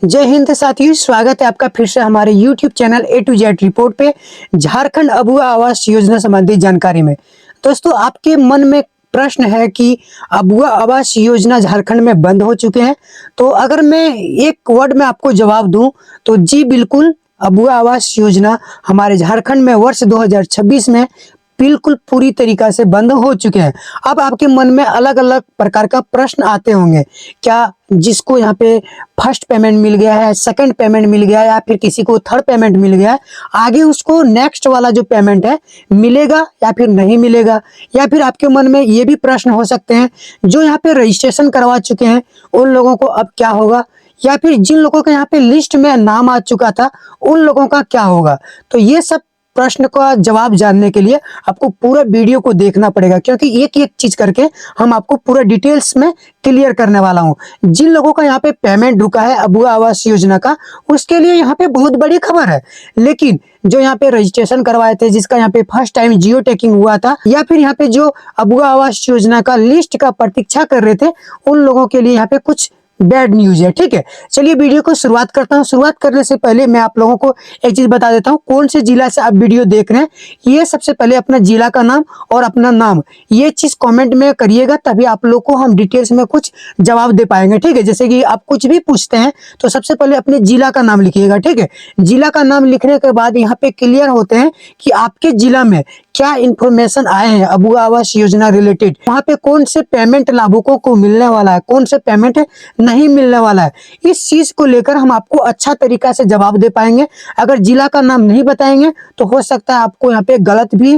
जय हिंद साथियों, स्वागत है आपका फिर से हमारे YouTube channel A to Z report पे झारखंड अबुआ आवास योजना संबंधी जानकारी में। दोस्तों, आपके मन में प्रश्न है कि अबुआ आवास योजना झारखंड में बंद हो चुके हैं। तो अगर मैं एक वर्ड में आपको जवाब दूं तो जी बिल्कुल, अबुआ आवास योजना हमारे झारखंड में वर्ष 2026 में बिल्कुल पूरी तरीका से बंद हो चुके हैं। अब आपके मन में अलग अलग प्रकार का प्रश्न आते होंगे, क्या जिसको यहाँ पे फर्स्ट पेमेंट मिल गया है, सेकंड पेमेंट मिल गया है, या फिर किसी को थर्ड पेमेंट मिल गया है, आगे उसको नेक्स्ट वाला जो पेमेंट है मिलेगा या फिर नहीं मिलेगा। या फिर आपके मन में ये भी प्रश्न हो सकते हैं, जो यहाँ पे रजिस्ट्रेशन करवा चुके हैं उन लोगों को अब क्या होगा, या फिर जिन लोगों के यहाँ पे लिस्ट में नाम आ चुका था उन लोगों का क्या होगा। तो ये सब प्रश्न का जवाब जानने के लिए आपको पूरा वीडियो को देखना पड़ेगा, क्योंकि एक एक चीज करके हम आपको पूरा डिटेल्स में क्लियर करने वाला हूं। जिन लोगों का यहाँ पे पेमेंट रुका है अबुआ आवास योजना का, उसके लिए यहाँ पे बहुत बड़ी खबर है। लेकिन जो यहाँ पे रजिस्ट्रेशन करवाए थे, जिसका यहाँ पे फर्स्ट टाइम जियो टैगिंग हुआ था, या फिर यहाँ पे जो अबुआ आवास योजना का लिस्ट का प्रतीक्षा कर रहे थे, उन लोगों के लिए यहाँ पे कुछ बैड न्यूज है। ठीक है, चलिए वीडियो को शुरुआत करता हूँ। शुरुआत करने से पहले मैं आप लोगों को एक चीज बता देता हूँ, कौन से जिला से आप वीडियो देख रहे हैं। ये सबसे पहले अपना जिला का नाम और अपना नाम, ये चीज कमेंट में करिएगा, तभी आप लोग को हम डिटेल्स में कुछ जवाब दे पाएंगे। ठीक है, जैसे कि आप कुछ भी पूछते हैं तो सबसे पहले अपने जिला का नाम लिखिएगा। ठीक है, जिला का नाम लिखने के बाद यहाँ पे क्लियर होते हैं कि आपके जिला में क्या इंफॉर्मेशन आए हैं अबुआ आवास योजना रिलेटेड, वहाँ पे कौन से पेमेंट लाभुकों को मिलने वाला है, कौन से पेमेंट नहीं मिलने वाला है। इस चीज को लेकर हम आपको अच्छा तरीका से जवाब दे पाएंगे। अगर जिला का नाम नहीं बताएंगे तो हो सकता है आपको यहाँ पे गलत भी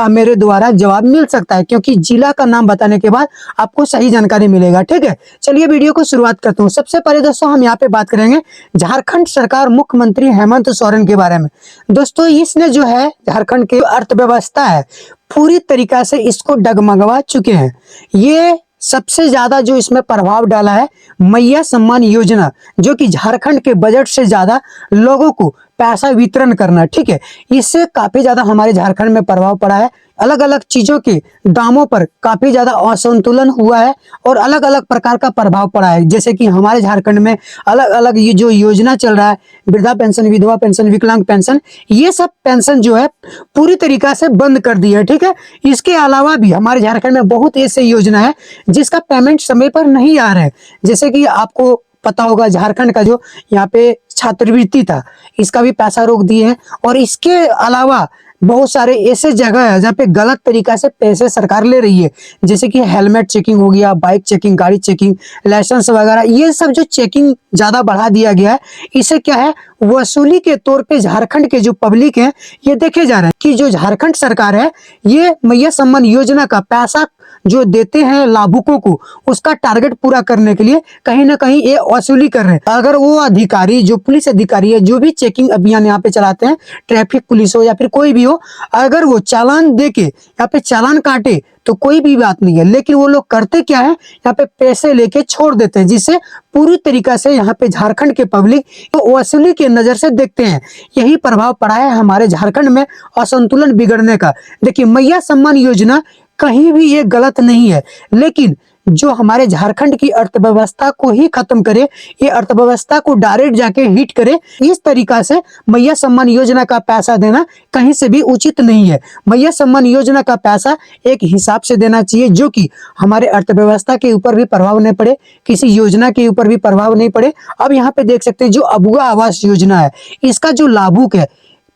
मेरे द्वारा जवाब मिल सकता है, क्योंकि जिला का नाम बताने के बाद आपको सही जानकारी मिलेगा। ठीक है, चलिए वीडियो को शुरुआत करता हूँ। सबसे पहले दोस्तों हम यहाँ पे बात करेंगे झारखंड सरकार मुख्यमंत्री हेमंत सोरेन के बारे में। दोस्तों, इसने जो है झारखंड की अर्थव्यवस्था है पूरी तरीका से इसको डगमगवा चुके हैं। ये सबसे ज्यादा जो इसमें प्रभाव डाला है मैया सम्मान योजना, जो कि झारखंड के बजट से ज्यादा लोगों को पैसा वितरण करना। ठीक है, इससे काफी ज्यादा हमारे झारखंड में प्रभाव पड़ा है। अलग अलग चीजों के दामों पर काफी ज्यादा असंतुलन हुआ है और अलग अलग प्रकार का प्रभाव पड़ा है। जैसे कि हमारे झारखंड में अलग अलग ये जो योजना चल रहा है, वृद्धा पेंशन, विधवा पेंशन, विकलांग पेंशन, ये सब पेंशन जो है पूरी तरीका से बंद कर दी है। ठीक है, इसके अलावा भी हमारे झारखंड में बहुत ऐसे योजना है जिसका पेमेंट समय पर नहीं आ रहा है। जैसे कि आपको पता होगा, झारखंड का जो यहाँ पे छात्रवृत्ति था, इसका भी पैसा रोक दिए हैं। और इसके अलावा बहुत सारे ऐसे जगह है जहाँ पे गलत तरीका से पैसे सरकार ले रही है, जैसे कि हेलमेट चेकिंग हो गया, बाइक चेकिंग, गाड़ी चेकिंग, लाइसेंस वगैरह, ये सब जो चेकिंग ज्यादा बढ़ा दिया गया है। इससे क्या है, वसूली के तौर पे झारखंड के जो पब्लिक है ये देखे जा रहे हैं कि जो झारखंड सरकार है ये मैया सम्मान योजना का पैसा जो देते हैं लाभुकों को, उसका टारगेट पूरा करने के लिए कहीं ना कहीं ये वसूली कर रहे हैं। अगर वो अधिकारी, जो पुलिस अधिकारी है, जो भी चेकिंग अभियान यहाँ पे चलाते हैं, ट्रैफिक पुलिस हो या फिर कोई भी हो, अगर वो चालान दे के यहाँ पे चालान काटे तो कोई भी बात नहीं है। लेकिन वो लोग करते क्या है, यहाँ पे पैसे लेके छोड़ देते हैं, जिससे पूरी तरीका से यहाँ पे झारखंड के पब्लिक तो वसूली के नजर से देखते हैं। यही प्रभाव पड़ा है हमारे झारखंड में असंतुलन बिगड़ने का। देखिए, मैया सम्मान योजना कहीं भी ये गलत नहीं है, लेकिन जो हमारे झारखंड की अर्थव्यवस्था को ही खत्म करे, ये अर्थव्यवस्था को डायरेक्ट जाके हिट करे, इस तरीका से मैया सम्मान योजना का पैसा देना कहीं से भी उचित नहीं है। मैया सम्मान योजना का पैसा एक हिसाब से देना चाहिए, जो कि हमारे अर्थव्यवस्था के ऊपर भी प्रभाव नहीं पड़े, किसी योजना के ऊपर भी प्रभाव नहीं पड़े। अब यहाँ पे देख सकते हैं, जो अबुआ आवास योजना है, इसका जो लाभुक है,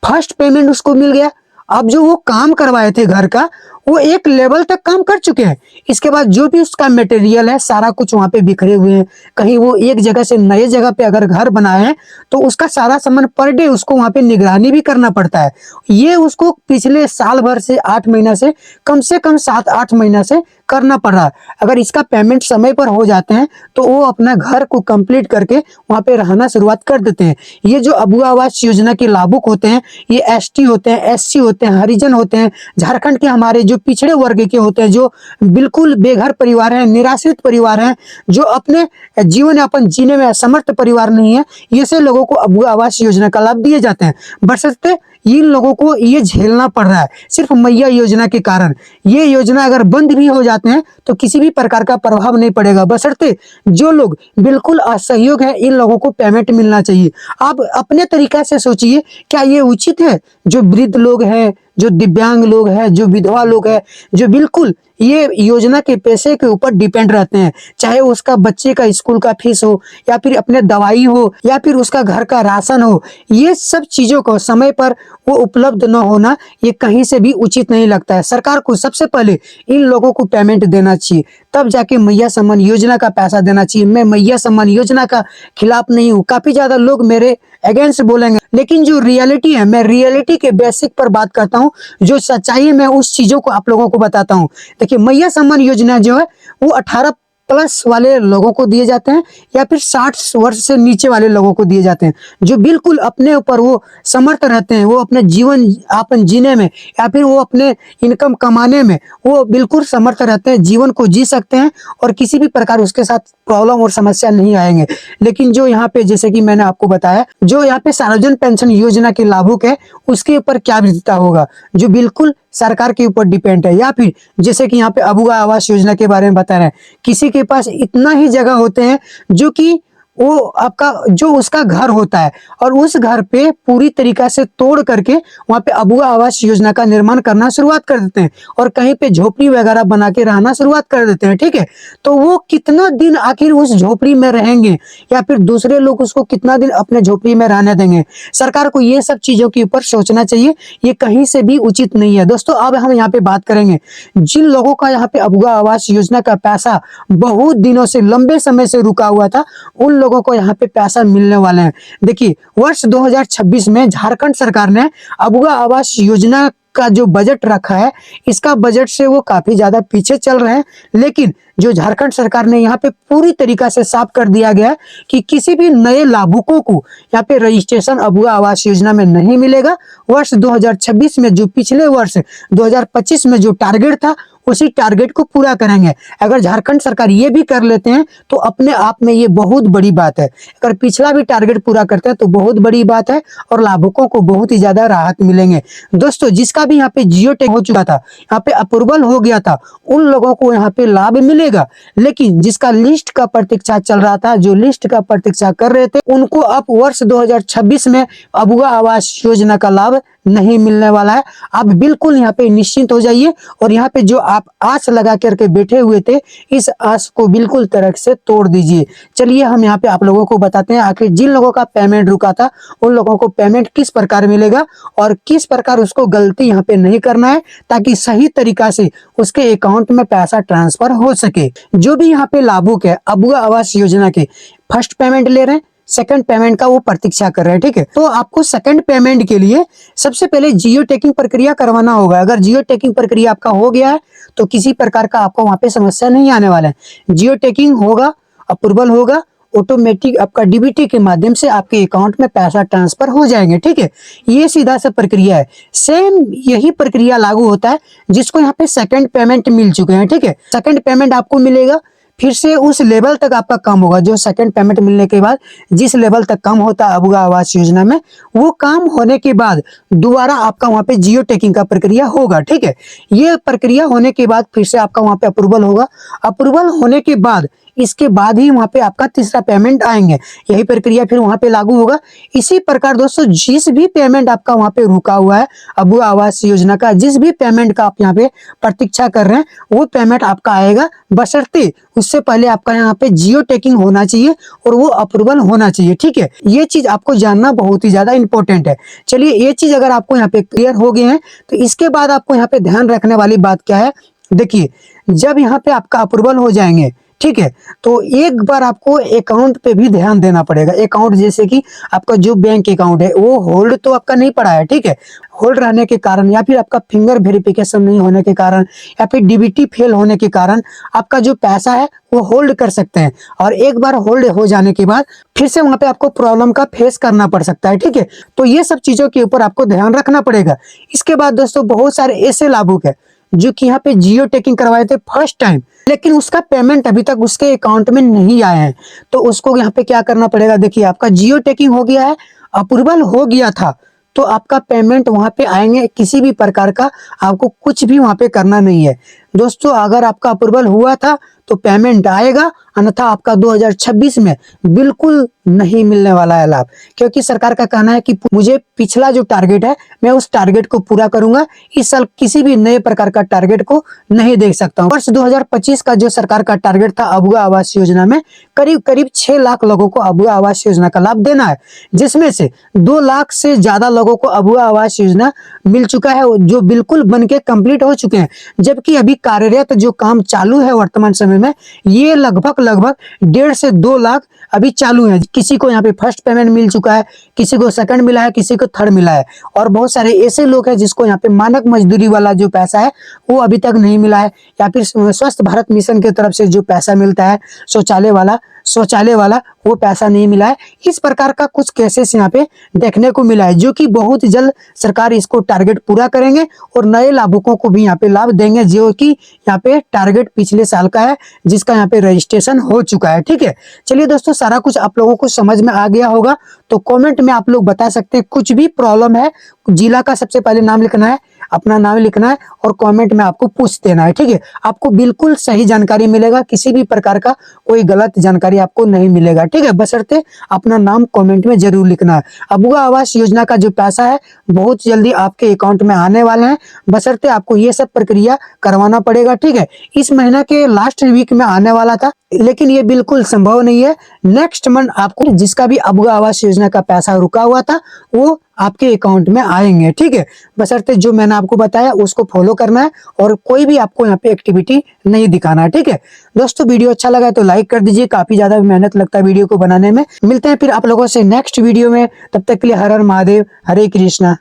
फर्स्ट पेमेंट उसको मिल गया। अब जो वो काम करवाए थे घर का, वो एक लेवल तक काम कर चुके हैं। इसके बाद जो भी उसका मटेरियल है सारा कुछ वहां पे बिखरे हुए हैं। कहीं वो एक जगह से नए जगह पे अगर घर बनाए हैं तो उसका सारा सामान पर डे उसको वहां पे निगरानी भी करना पड़ता है। ये उसको पिछले साल भर से 8 महीना से कम 7-8 महीना से करना पड़ रहा है। अगर इसका पेमेंट समय पर हो जाते हैं तो वो अपना घर को कंप्लीट करके वहां पे रहना शुरुआत कर देते हैं। ये जो अबुआ आवास योजना के लाभुक होते हैं, ये एसटी होते हैं, एससी होते हैं, हरिजन होते हैं, झारखंड के हमारे जो पिछड़े वर्ग के होते हैं, जो बिल्कुल बेघर परिवार हैं, निराश्रित परिवार हैं, जो अपने जीवन यापन जीने में असमर्थ परिवार नहीं है, ये से लोगों को अबुआ आवास योजना का लाभ दिए जाते हैं, बशर्ते इन लोगों को ये झेलना पड़ रहा है सिर्फ मैया योजना के कारण। ये योजना अगर बंद भी हो जाते हैं तो किसी भी प्रकार का प्रभाव नहीं पड़ेगा, बशर्ते जो लोग बिल्कुल असहयोग है इन लोगों को पेमेंट मिलना चाहिए। आप अपने तरीका से सोचिए, क्या ये उचित है? जो वृद्ध लोग हैं, जो दिव्यांग लोग हैं, जो विधवा लोग हैं, जो बिल्कुल ये योजना के पैसे के ऊपर डिपेंड रहते हैं, चाहे उसका बच्चे का स्कूल का फीस हो या फिर अपने दवाई हो या फिर उसका घर का राशन हो, ये सब चीजों को समय पर वो उपलब्ध न होना ये कहीं से भी उचित नहीं लगता है। सरकार को सबसे पहले इन लोगों को पेमेंट देना चाहिए, तब जाके मैया सम्मान योजना का पैसा देना चाहिए। मैं मैया सम्मान योजना का खिलाफ नहीं हूँ, काफी ज्यादा लोग मेरे अगेंस्ट बोलेंगे, लेकिन जो रियलिटी है, मैं रियलिटी के बेसिक पर बात करता हूँ, जो सच्चाई है मैं उस चीजों को आप लोगों को बताता हूँ। देखिए, मैया सम्मान योजना जो है वो 18 प्लस वाले लोगों को दिए जाते हैं या फिर 60 वर्ष से नीचे वाले लोगों को दिए जाते हैं, जो बिल्कुल अपने ऊपर वो समर्थ रहते हैं, वो अपने जीवन यापन जीने में या फिर वो अपने इनकम कमाने में वो बिल्कुल समर्थ रहते हैं, जीवन को जी सकते हैं और किसी भी प्रकार उसके साथ प्रॉब्लम और समस्या नहीं आएंगे। लेकिन जो यहाँ पे जैसे कि मैंने आपको बताया, जो यहाँ पे सार्वजनिक पेंशन योजना के लाभुक है उसके ऊपर क्या बीतता होगा, जो बिल्कुल सरकार के ऊपर डिपेंड है। या फिर जैसे कि यहाँ पे अबुआ आवास योजना के बारे में बता रहे हैं, किसी के पास इतना ही जगह होते हैं जो कि वो आपका जो उसका घर होता है और उस घर पे पूरी तरीका से तोड़ करके वहां पे अबुआ आवास योजना का निर्माण करना शुरुआत कर देते हैं और कहीं पे झोपड़ी वगैरह बना के रहना शुरुआत कर देते हैं, ठीक है। तो वो कितना दिन आखिर उस झोपड़ी में रहेंगे या फिर दूसरे लोग उसको कितना दिन अपने झोपड़ी में रहने देंगे? सरकार को ये सब चीजों के ऊपर सोचना चाहिए, ये कहीं से भी उचित नहीं है। दोस्तों, अब हम यहाँ पे बात करेंगे जिन लोगों का यहाँ पे अबुआ आवास योजना का पैसा बहुत दिनों से लंबे समय से रुका हुआ था, उन लोगों को यहाँ पे पैसा मिलने वाले हैं। देखिए, वर्ष 2026 में झारखंड सरकार ने अबुआ आवास योजना का जो बजट रखा है, इसका बजट से वो काफी ज्यादा पीछे चल रहे हैं, लेकिन जो झारखंड सरकार ने यहाँ पे पूरी तरीका से साफ कर दिया गया है कि किसी भी नए लाभुकों को यहाँ पे रजिस्ट्रेशन अबुआ आवास योजना में नहीं मिलेगा। वर्ष 2026 में जो पिछले वर्ष 2025 में जो टारगेट था उसी टारगेट को पूरा करेंगे। अगर झारखंड सरकार ये भी कर लेते हैं तो अपने आप में ये बहुत बड़ी बात है। अगर पिछला भी टारगेट पूरा करते हैं तो बहुत बड़ी बात है और लाभुकों को बहुत ही ज्यादा राहत मिलेंगे। दोस्तों, जिसका भी यहाँ पे जियो टैग हो चुका था, यहाँ पे अप्रूवल हो गया था, उन लोगों को यहाँ पे लाभ मिलेगा, लेकिन जिसका लिस्ट का प्रतीक्षा चल रहा था, जो लिस्ट का प्रतीक्षा कर रहे थे, उनको अब वर्ष 2026 में अबुआ आवास योजना का लाभ नहीं मिलने वाला है। आप बिल्कुल यहाँ पे निश्चिंत हो जाइए और यहाँ पे जो आप आस लगा करके बैठे हुए थे, इस आस को बिल्कुल तरह से तोड़ दीजिए। चलिए हम यहाँ पे आप लोगों को बताते हैं आखिर जिन लोगों का पेमेंट रुका था उन लोगों को पेमेंट किस प्रकार मिलेगा और किस प्रकार उसको गलती यहाँ पे नहीं करना है ताकि सही तरीका से उसके अकाउंट में पैसा ट्रांसफर हो सके। जो भी यहाँ पे लाभुक है अबुआ आवास योजना के फर्स्ट पेमेंट ले रहे हैं, सेकंड पेमेंट का वो प्रतीक्षा कर रहे हैं, ठीक है। तो आपको सेकंड पेमेंट के लिए सबसे पहले जियो टैगिंग प्रक्रिया करवाना होगा। अगर जियो टैगिंग प्रक्रिया आपका हो गया है तो किसी प्रकार का आपको वहां पे समस्या नहीं आने वाला है। जियो टैगिंग होगा, अप्रूवल होगा, ऑटोमेटिक आपका डीबीटी के माध्यम से आपके अकाउंट में पैसा ट्रांसफर हो जाएंगे, ठीक है। ये सीधा सा प्रक्रिया है। सेम यही प्रक्रिया लागू होता है जिसको यहाँ पे सेकंड पेमेंट मिल चुके हैं, ठीक है। सेकंड पेमेंट आपको मिलेगा, फिर से उस लेवल तक आपका काम होगा जो सेकंड पेमेंट मिलने के बाद जिस लेवल तक काम होता है अबुआ आवास योजना में, वो काम होने के बाद दोबारा आपका वहां पे जियो टैगिंग का प्रक्रिया होगा, ठीक है। ये प्रक्रिया होने के बाद फिर से आपका वहां पे अप्रूवल होगा। अप्रूवल होने के बाद इसके बाद ही वहां पे आपका तीसरा पेमेंट आएंगे। यही प्रक्रिया फिर वहां पे लागू होगा। इसी प्रकार दोस्तों, जिस भी पेमेंट आपका वहां पे रुका हुआ है अबुआ आवास योजना का, जिस भी पेमेंट का आप यहाँ पे प्रतीक्षा कर रहे हैं, वो पेमेंट आपका आएगा, बशर्ते उससे पहले आपका यहाँ पे जियो टैगिंग होना चाहिए और वो अप्रूवल होना चाहिए, ठीक है। ये चीज आपको जानना बहुत ही ज्यादा इंपॉर्टेंट है। चलिए, ये चीज अगर आपको यहाँ पे क्लियर हो गए हैं तो इसके बाद आपको यहाँ पे ध्यान रखने वाली बात क्या है। देखिए, जब यहाँ पे आपका अप्रूवल हो जाएंगे, ठीक है, तो एक बार आपको अकाउंट पे भी ध्यान देना पड़ेगा। अकाउंट जैसे कि आपका जो बैंक अकाउंट है वो होल्ड तो आपका नहीं पड़ा है, ठीक है। होल्ड रहने के कारण या फिर आपका फिंगर वेरिफिकेशन नहीं होने के कारण या फिर डीबीटी फेल होने के कारण आपका जो पैसा है वो होल्ड कर सकते हैं और एक बार होल्ड हो जाने के बाद फिर से वहां पे आपको प्रॉब्लम का फेस करना पड़ सकता है, ठीक है। तो ये सब चीजों के ऊपर आपको ध्यान रखना पड़ेगा। इसके बाद दोस्तों, बहुत सारे ऐसे लाभुक है जो कि यहाँ पे जियो टैगिंग करवाए थे फर्स्ट टाइम, लेकिन उसका पेमेंट अभी तक उसके अकाउंट में नहीं आया है। तो उसको यहाँ पे क्या करना पड़ेगा। देखिए, आपका जियो टैगिंग हो गया है, अप्रूवल हो गया था, तो आपका पेमेंट वहां पे आएंगे। किसी भी प्रकार का आपको कुछ भी वहां पे करना नहीं है दोस्तों। अगर आपका अप्रूवल हुआ था तो पेमेंट आएगा, अन्यथा आपका 2026 में बिल्कुल नहीं मिलने वाला है लाभ, क्योंकि सरकार का कहना है कि मुझे पिछला जो टारगेट है मैं उस टारगेट को पूरा करूंगा। इस साल किसी भी नए प्रकार का टारगेट को नहीं देख सकता हूं। वर्ष 2025 का जो सरकार का टारगेट था अबुआ आवास योजना में, करीब करीब 6 लाख लोगों को अबुआ आवास योजना का लाभ देना है, जिसमें से 2 लाख से ज्यादा लोगों को अबुआ आवास योजना मिल चुका है, जो बिल्कुल बनके कंप्लीट हो चुके हैं। जबकि अभी कार्यरत जो काम चालू है वर्तमान समय में, ये लगभग 1.5 से 2 लाख अभी चालू है। किसी को यहाँ पे फर्स्ट पेमेंट मिल चुका है, किसी को सेकंड मिला है, किसी को थर्ड मिला है, और बहुत सारे ऐसे लोग हैं जिसको यहाँ पे मानक मजदूरी वाला जो पैसा है वो अभी तक नहीं मिला है, या फिर स्वस्थ भारत मिशन की तरफ से जो पैसा मिलता है शौचालय वाला वो पैसा नहीं मिला है। इस प्रकार का कुछ केसेस यहाँ पे देखने को मिला है, जो कि बहुत जल्द सरकार इसको टारगेट पूरा करेंगे और नए लाभुकों को भी यहाँ पे लाभ देंगे, जो कि यहाँ पे टारगेट पिछले साल का है, जिसका यहाँ पे रजिस्ट्रेशन हो चुका है। ठीक है, चलिए दोस्तों, सारा कुछ आप लोगों को समझ में आ गया होगा। तो कमेंट में आप लोग बता सकते हैं, कुछ भी प्रॉब्लम है, जिला का सबसे पहले नाम लिखना है, अपना नाम लिखना है और कमेंट में आपको पूछ देना है। ठीक है, आपको बिल्कुल सही जानकारी मिलेगा, किसी भी प्रकार का कोई गलत जानकारी आपको नहीं मिलेगा। ठीक है, बशर्ते अपना नाम कमेंट में जरूर लिखना है। अबुआ आवास योजना का जो पैसा है बहुत जल्दी आपके अकाउंट में आने वाला है, बशर्ते आपको ये सब प्रक्रिया करवाना पड़ेगा। ठीक है, इस महीना के लास्ट वीक में आने वाला था, लेकिन ये बिल्कुल संभव नहीं है। नेक्स्ट मंथ आपको जिसका भी अबुआ आवास योजना का पैसा रुका हुआ था वो आपके अकाउंट में आएंगे। ठीक है, बशर्ते जो मैंने आपको बताया उसको फॉलो करना है और कोई भी आपको यहाँ पे एक्टिविटी नहीं दिखाना है। ठीक है दोस्तों, वीडियो अच्छा लगा तो लाइक कर दीजिए, काफी ज्यादा मेहनत लगता है वीडियो को बनाने में। मिलते हैं फिर आप लोगों से नेक्स्ट वीडियो में, तब तक के लिए हर हर महादेव, हरे कृष्णा।